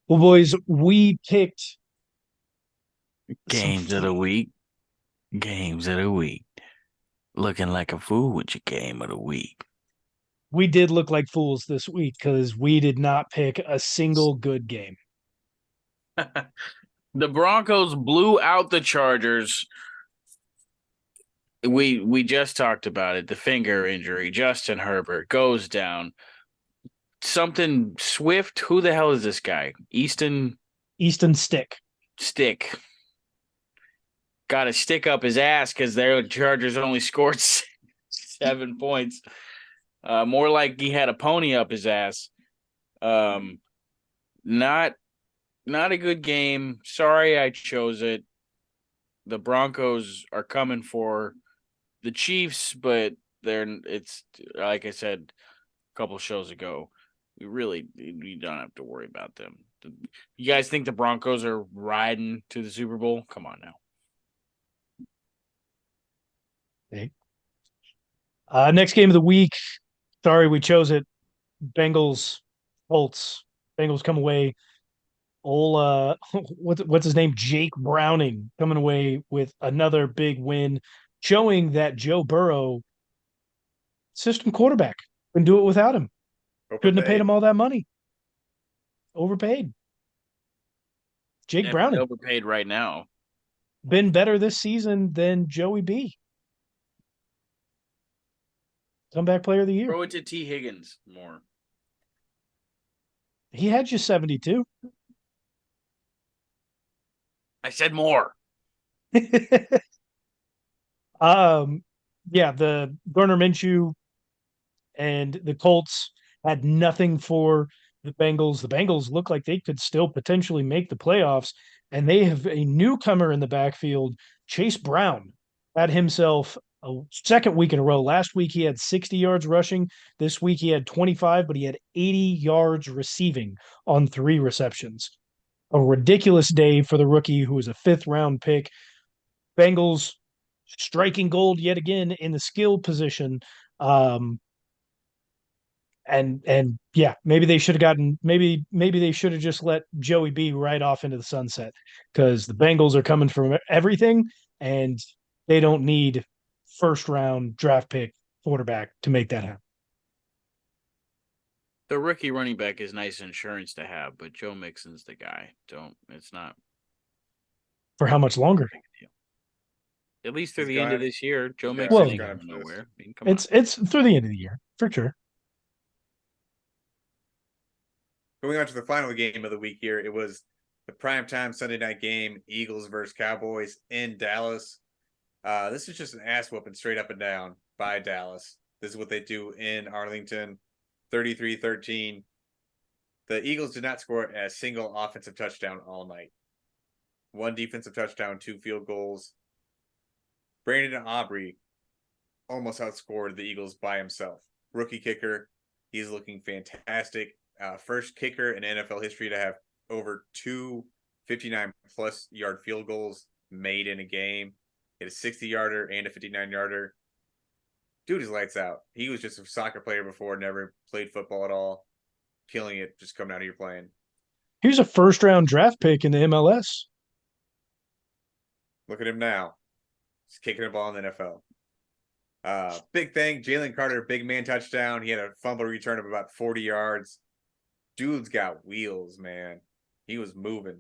Well, boys, we picked some. Games of the week. Games of the week. Looking like a fool with your game of the week. We did look like fools this week because we did not pick a single good game. The Broncos blew out the Chargers. We just talked about it. The finger injury. Justin Herbert goes down. Something Swift. Who the hell is this guy? Easton Easton Stick. Stick. Got a stick up his ass because their Chargers only scored 7 points. More like he had a pony up his ass. Um, not not a good game. Sorry I chose it. The Broncos are coming for the Chiefs, but it's like I said a couple shows ago. We don't have to worry about them. You guys think the Broncos are riding to the Super Bowl? Come on now. Okay. Next game of the week. Sorry, we chose it. Bengals, Colts. Bengals come away. Old what's his name? Jake Browning coming away with another big win, showing that Joe Burrow, system quarterback, can do it without him. Couldn't have paid Overpaid. him all that money. Overpaid. Jake Definitely Browning overpaid right now. been better this season than Joey B. Comeback player of the year. Throw it to T. Higgins more. He had you 72. I said more. um, yeah, the Garner Minshew and the Colts had nothing for the Bengals. The Bengals look like they could still potentially make the playoffs, and they have a newcomer in the backfield. Chase Brown had himself a second week in a row. Last week he had 60 yards rushing. This week he had 25, but he had 80 yards receiving on 3 receptions. A ridiculous day for the rookie who was a fifth round pick. Bengals striking gold yet again in the skill position. Um, and yeah, maybe they should have gotten maybe they should have just let Joey B right off into the sunset because the Bengals are coming from everything and they don't need first round draft pick quarterback to make that happen. The rookie running back is nice insurance to have, but Joe Mixon's the guy. Don't. It's not For how much longer? at least through He's the end of gone. this year. Joe Mixon Well, He's ain't gone going after this. nowhere. I mean, come on. it's through the end of the year for sure. Going on to the final game of the week here, it was the primetime Sunday night game, Eagles versus Cowboys in Dallas. This is just an ass whooping straight up and down by Dallas. This is what they do in Arlington, 33-13. The Eagles did not score a single offensive touchdown all night. One defensive touchdown, 2 field goals. Brandon Aubrey almost outscored the Eagles by himself. Rookie kicker, he's looking fantastic. First kicker in NFL history to have over two 59-plus yard field goals made in a game. Hit a 60-yarder and a 59-yarder. Dude is lights out. He was just a soccer player before, never played football at all. Killing it, just coming out here playing. Here's a first round draft pick in the MLS. Look at him now. He's kicking a ball in the NFL. Big thing, Jalen Carter, big man touchdown. He had a fumble return of about 40 yards. Dude's got wheels, man. He was moving.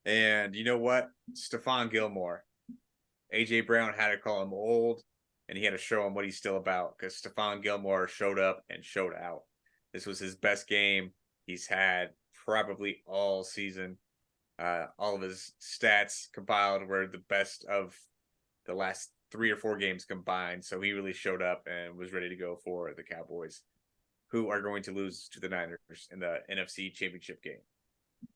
And you know what? Stephon Gilmore. A.J. Brown had to call him old, and he had to show him what he's still about because Stephon Gilmore showed up and showed out. This was his best game he's had probably all season. All of his stats compiled were the best of the last 3 or 4 games combined. So he really showed up and was ready to go for the Cowboys, who are going to lose to the Niners in the NFC Championship game. You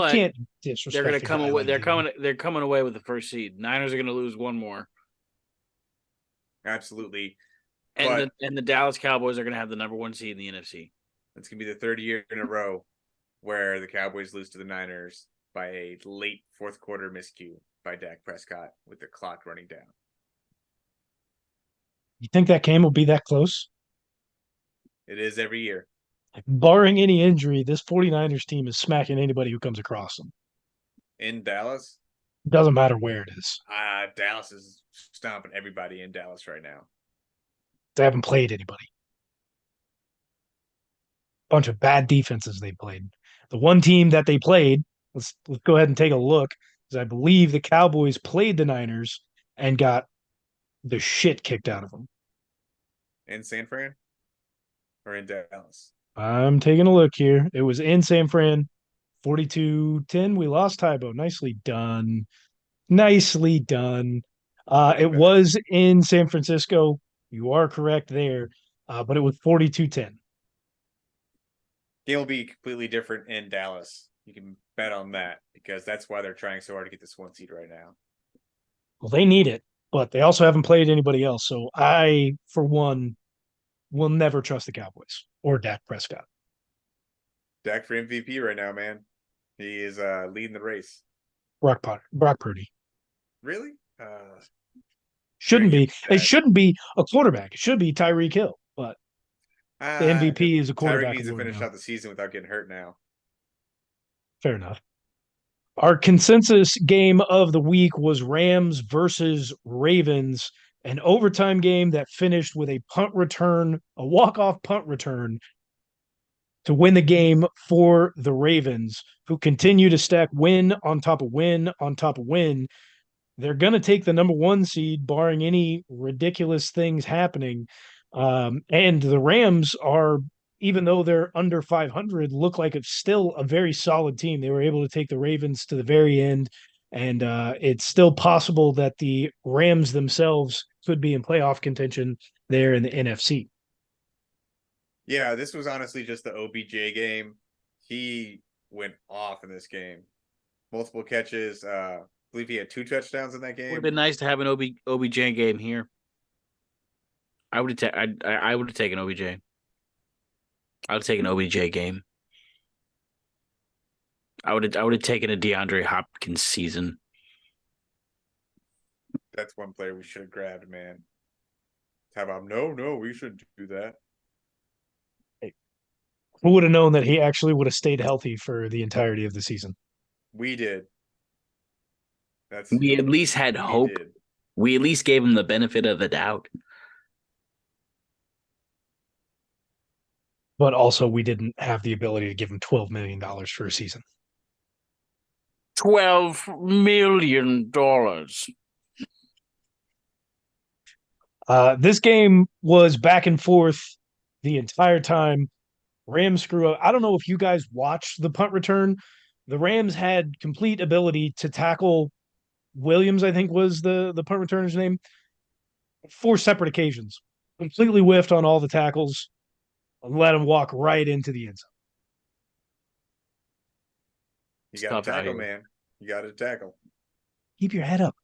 But can't they're going disrespect to a come guy away. like him. They're coming away with the first seed. Niners are going to lose one more, Absolutely. and But the Dallas Cowboys are going to have the number one seed in the NFC. it's going to be the third year in a row where the Cowboys lose to the Niners by a late fourth quarter miscue by Dak Prescott with the clock running down. You think that game will be that close? It is every year. Barring any injury, this 49ers team is smacking anybody who comes across them. In Dallas, Doesn't matter where it is. Dallas is stomping everybody in Dallas right now. They haven't played anybody. Bunch of bad defenses they played. The one team that they played, let's go ahead and take a look, because I believe the Cowboys played the Niners and got the shit kicked out of them. In San Fran or in Dallas? I'm taking a look here. It was in San Fran, 42-10. We lost Tybo. Nicely done. Nicely done. We'll It get better. was in San Francisco. You are correct there, but it was 42-10. Game will be completely different in Dallas. You can bet on that because that's why they're trying so hard to get this 1 seed right now. Well, they need it, but they also haven't played anybody else. So I, for one, will never trust the Cowboys or Dak Prescott. Dak for MVP right now, man. He is leading the race. Brock Purdy Really? shouldn't give be. him It that. shouldn't be a quarterback. It should be Tyreek Hill, but the MVP is a Tyreek quarterback needs to award finish now. out the season without getting hurt now. Fair enough. Our consensus game of the week was Rams versus Ravens, an overtime game that finished with a punt return, a walk-off punt return to win the game for the Ravens, who continue to stack win on top of win on top of win. They're going to take the number 1 seed, barring any ridiculous things happening. And the Rams are, even though they're under 500, look like it's still a very solid team. They were able to take the Ravens to the very end, and it's still possible that the Rams themselves could be in playoff contention there in the NFC. Yeah, this was honestly just the OBJ game. He went off in this game. Multiple catches. I believe he had 2 touchdowns in that game. Would have been nice to have an OBJ game here. I would have I would have taken OBJ. I would have taken OBJ game. I would have taken a DeAndre Hopkins season. That's one player we should have grabbed, man. How about no, we shouldn't do that. Who would have known that he actually would have stayed healthy for the entirety of the season? We did. We at least had hope. We at least gave him the benefit of the doubt. But also, we didn't have the ability to give him $12 million for a season. $12 million. This game was back and forth the entire time. Rams screw up. I don't know if you guys watched the punt return. The Rams had complete ability to tackle Williams, I think was the punt returner's name, 4 separate occasions. Completely whiffed on all the tackles and let him walk right into the end zone. You got to tackle, man. You got to tackle. Keep your head up.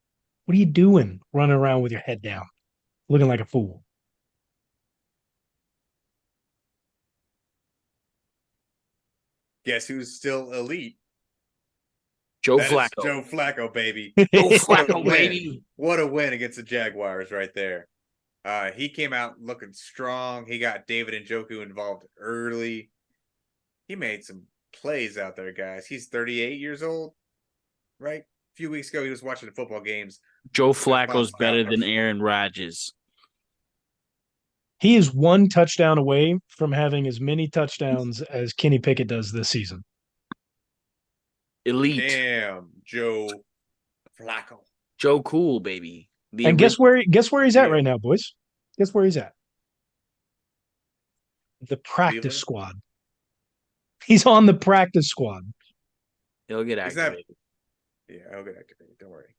What are you doing running around with your head down, looking like a fool? Guess who's still elite? Joe Flacco. Joe Flacco, baby. Joe Flacco, baby. What a win against the Jaguars right there. He came out looking strong. He got David Njoku involved early. He made some plays out there, guys. He's 38 years old, right? A few weeks ago, he was watching the football games. Joe Flacco's better than Aaron Rodgers. He is 1 touchdown away from having as many touchdowns as Kenny Pickett does this season. Elite. Damn, Joe Flacco. Joe Cool, baby. And guess where he's at right now, boys? Guess where he's at? The practice squad. He's on the practice squad. He'll get activated. He'll get activated. Don't worry.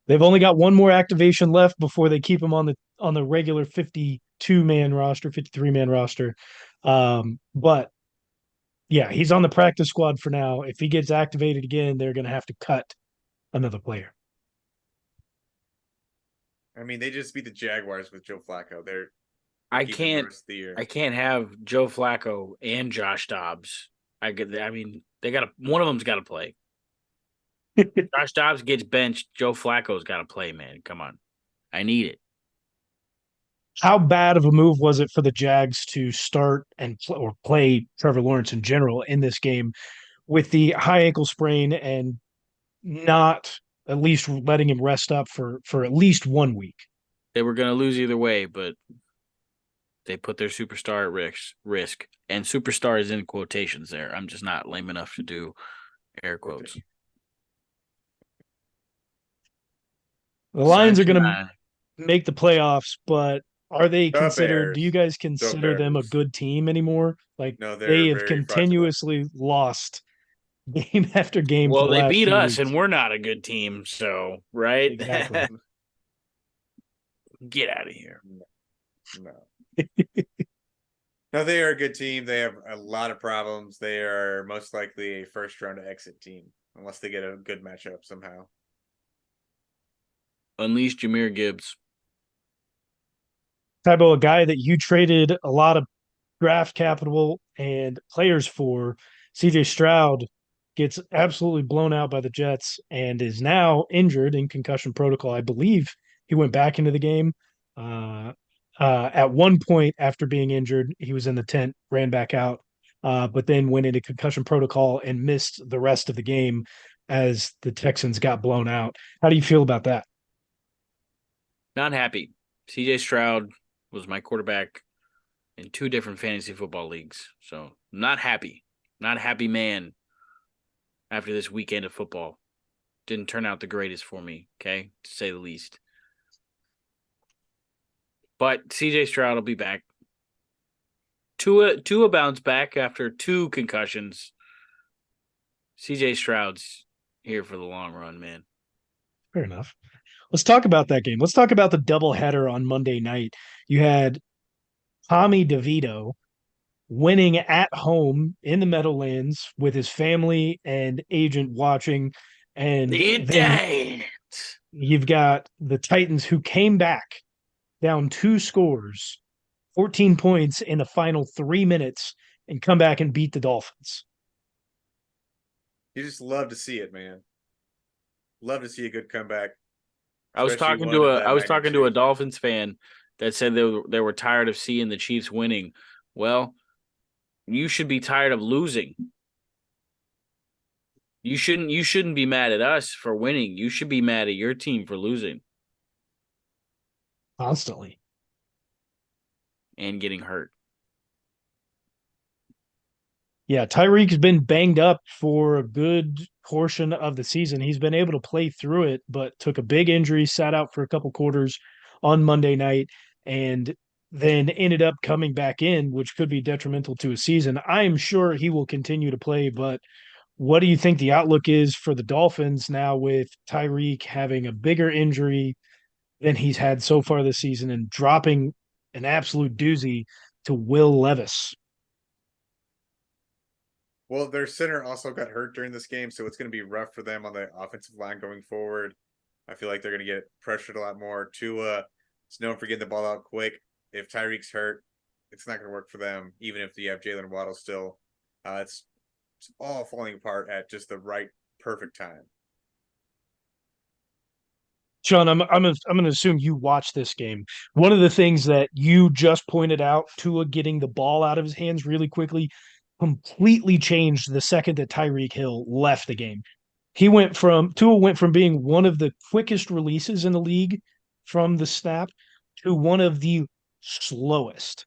They've only got 1 more activation left before they keep him on the regular 52-man roster, 53-man roster. But yeah, he's on the practice squad for now. If he gets activated again, they're going to have to cut another player. I mean, they just beat the Jaguars with Joe Flacco. I can't have Joe Flacco and Josh Dobbs. They got one of them's got to play. Josh Dobbs gets benched. Joe Flacco's got to play, man. Come on. I need it. how bad of a move was it for the Jags to start and or play Trevor Lawrence in general in this game with the high ankle sprain and not at least letting him rest up for at least 1 week? They were going to lose either way, but they put their superstar at risk. And superstar is in quotations there. I'm just not lame enough to do air quotes. The Lions are going to Sunshine. make the playoffs, but are they The considered? Do you Bears. guys The consider them a Bears. good team anymore? Like No, they're they have very fraudulent. continuously lost game after game for Well, the they last beat few us, and weeks. we're not a good team. So, right? Exactly. Get out of here. No. No, they are a good team. They have a lot of problems. They are most likely a first round exit team unless they get a good matchup somehow. Unleash Jameer Gibbs. Tybo, a guy that you traded a lot of draft capital and players for, CJ Stroud, gets absolutely blown out by the Jets and is now injured in concussion protocol. I believe he went back into the game. Uh, at one point after being injured, he was in the tent, ran back out, but then went into concussion protocol and missed the rest of the game as the Texans got blown out. How do you feel about that? Not happy. CJ Stroud was my quarterback in 2 different fantasy football leagues. So, not happy. Not a happy man after this weekend of football. Didn't turn out the greatest for me, okay, to say the least. But CJ Stroud will be back. Tua bounced back after 2 concussions. CJ Stroud's here for the long run, man. Fair enough. Let's talk about that game. Let's talk about the doubleheader on Monday night. You had Tommy DeVito winning at home in the Meadowlands with his family and agent watching. And The then Giants. you've got the Titans who came back down 2 scores, 14 points in the final 3 minutes, and come back and beat the Dolphins. You just love to see it, man. Love to see a good comeback. I was Especially talking one to of a that I was talking to a magnitude. Dolphins fan that said they were tired of seeing the Chiefs winning. Well, you should be tired of losing. You shouldn't be mad at us for winning. You should be mad at your team for losing Constantly. and getting hurt. Yeah, Tyreek's been banged up for a good portion of the season. He's been able to play through it, but took a big injury, sat out for a couple quarters on Monday night, and then ended up coming back in, which could be detrimental to his season. I am sure he will continue to play, but what do you think the outlook is for the Dolphins now with Tyreek having a bigger injury than he's had so far this season and dropping an absolute doozy to Will Levis? Well, their center also got hurt during this game, so it's going to be rough for them on the offensive line going forward. I feel like they're going to get pressured a lot more. Tua is known for getting the ball out quick. If Tyreek's hurt, it's not going to work for them, even if you have Jalen Waddle still. It's all falling apart at just the right, perfect time. Sean, I'm going to assume you watched this game. One of the things that you just pointed out, Tua getting the ball out of his hands really quickly, completely changed the second that Tyreek Hill left the game. Tua went from being one of the quickest releases in the league from the snap to one of the slowest.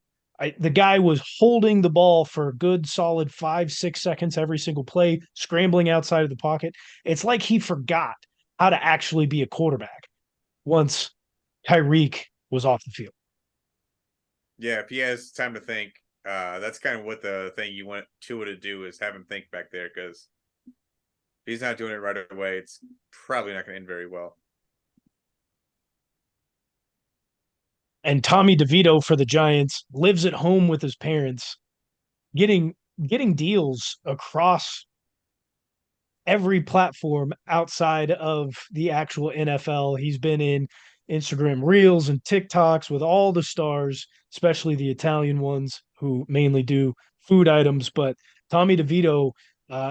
The guy was holding the ball for a good solid 5, 6 seconds every single play, scrambling outside of the pocket. It's like he forgot how to actually be a quarterback once Tyreek was off the field. Yeah, if he has time to think, that's kind of what the thing you want Tua to do is have him think back there, because if he's not doing it right away, it's probably not going to end very well. And Tommy DeVito for the Giants lives at home with his parents, getting getting deals across every platform outside of the actual NFL. He's been in Instagram Reels and TikToks with all the stars, especially the Italian ones who mainly do food items. But Tommy DeVito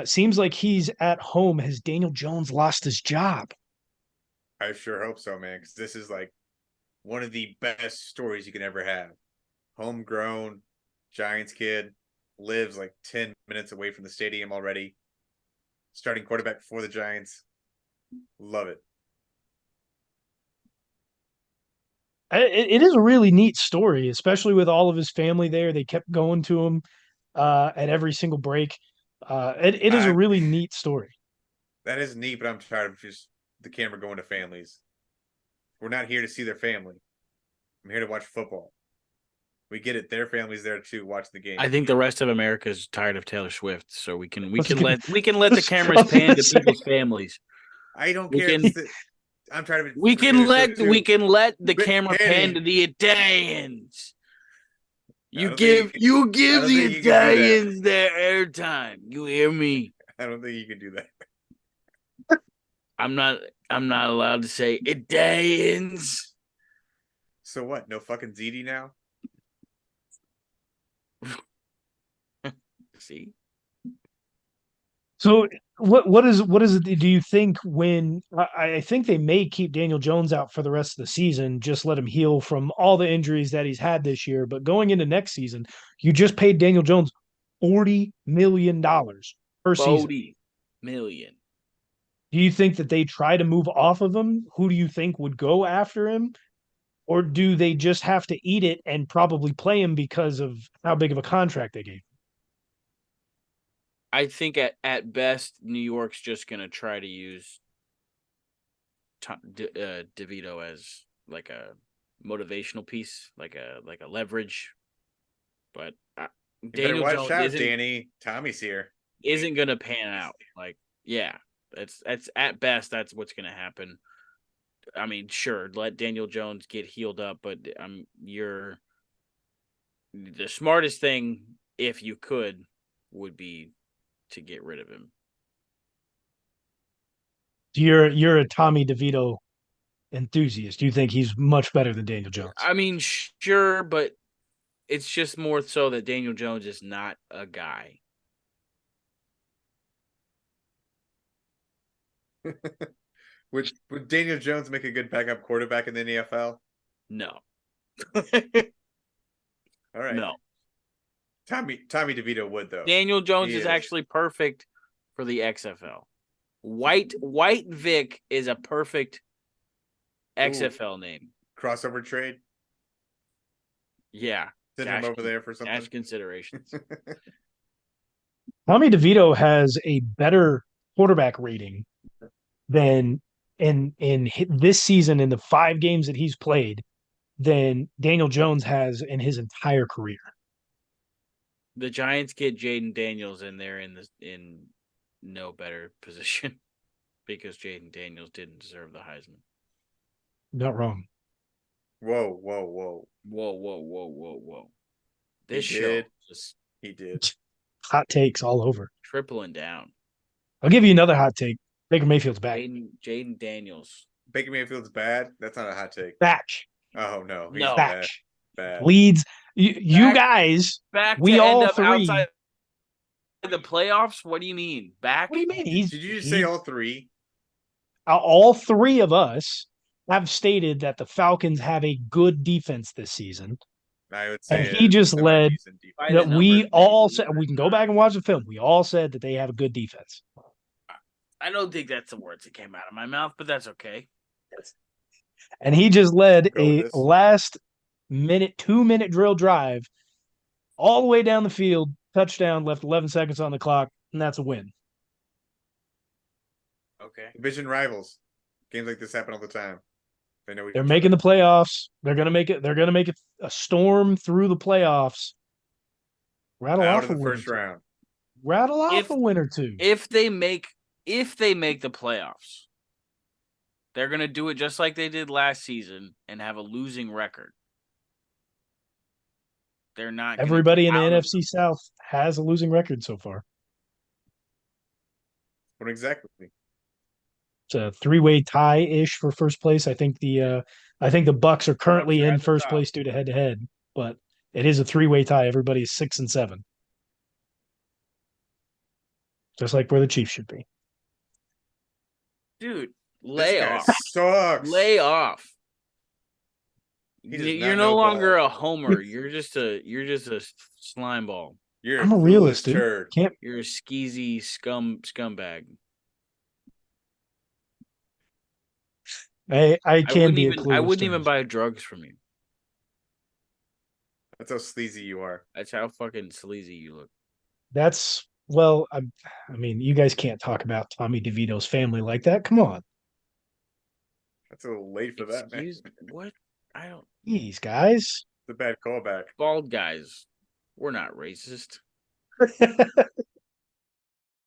seems like he's at home. Has Daniel Jones lost his job? I sure hope so, man, because this is like one of the best stories you can ever have. Homegrown Giants kid, lives like 10 minutes away from the stadium already. Starting quarterback for the Giants. Love it. It is a really neat story, especially with all of his family there. They kept going to him at every single break. It is a I really neat story. That is neat, but I'm tired of just the camera going to families. We're not here to see their family. I'm here to watch football. We get it. Their family's there too, watching the game. I think the rest of America is tired of Taylor Swift, so we can was gonna- let the cameras pan to people's families. I don't We care. can I'm tired of it. we for can Taylor let Swift, we too. can let the Rick camera pan Kenny. to the Italians. I You don't give think- you I give don't the think you can do that. Italians their airtime. You hear me? I don't think you can do that. I'm not allowed to say Italians. So what? No fucking ZD now? See? So what is it? Do you think when I think they may keep Daniel Jones out for the rest of the season, just let him heal from all the injuries that he's had this year. But going into next season, you just paid Daniel Jones $40 million per season. 40 million. Do you think that they try to move off of him? Who do you think would go after him? Or do they just have to eat it and probably play him because of how big of a contract they gave? I think at best, New York's just gonna try to use DeVito as like a motivational piece, like a leverage. But You Daniel better watch Jones out, Danny. Tommy's here. isn't gonna pan out. Like, yeah, that's at best that's what's gonna happen. I mean, sure, let Daniel Jones get healed up, but you're the smartest thing, if you could, would be to get rid of him. You're a Tommy DeVito enthusiast. Do you think he's much better than Daniel Jones? I mean, sure, but it's just more so that Daniel Jones is not a guy. Would Daniel Jones make a good backup quarterback in the NFL? No. All right. No. Tommy DeVito would though. Daniel Jones He is is. actually perfect for the XFL. White Vic is a perfect XFL name. Crossover trade. Yeah. Send him over there for Cash something. considerations. Tommy DeVito has a better quarterback rating than in this season in the 5 games that he's played than Daniel Jones has in his entire career. The Giants get Jaden Daniels and they're in no better position because Jaden Daniels didn't deserve the Heisman. Not wrong. Whoa. Whoa. This He show did. just He did. Hot takes all over. tripling down. I'll give you another hot take. Baker Mayfield's back. Jaden Daniels. Baker Mayfield's bad. That's not a hot take. Back. Oh no, he's No. Back. bad. Leads. You Back- guys. Back We to all end up three. outside the playoffs? What do you mean? Back? What do you mean? Did you just say all three? All three of us have stated that the Falcons have a good defense this season. I would And say he just a led decent defense. By that the we numbers, all maybe, said. but We can go back and watch the film. We all said that they have a good defense. I don't think that's the words that came out of my mouth, but that's okay. And he just led Go with a this. last minute, 2-minute drill drive all the way down the field, touchdown, left 11 seconds on the clock, and that's a win. Okay. Division rivals. Games like this happen all the time. They know They're making the playoffs. They're gonna make it. They're gonna make it a storm through the playoffs. Rattle out off of a the win or first two. round. Rattle off If- a win or two. If they make the playoffs, they're gonna do it just like they did last season and have a losing record. They're not gonna Everybody get in the out of NFC South has a losing record so far. What exactly? It's a 3-way tie-ish for first place. I think the Bucks are currently Bucks are in at the first top. place due to head-to-head, but it is a 3-way tie. Everybody is 6 and 7, just like where the Chiefs should be. Dude, This lay guy off. sucks. Lay off. He does You're not no know longer ball. a homer. You're just a slime ball. You're I'm a a clueless realist, dude. turd. Can't. You're a skeezy scumbag. I can be a I clueless wouldn't even turd. buy drugs from you. That's how sleazy you are. That's how fucking sleazy you look. That's well. I mean, you guys can't talk about Tommy DeVito's family like that. Come on, That's a little late for that, man. Excuse what? I don't. jeez, guys. It's a bad callback. Bald guys. We're not racist.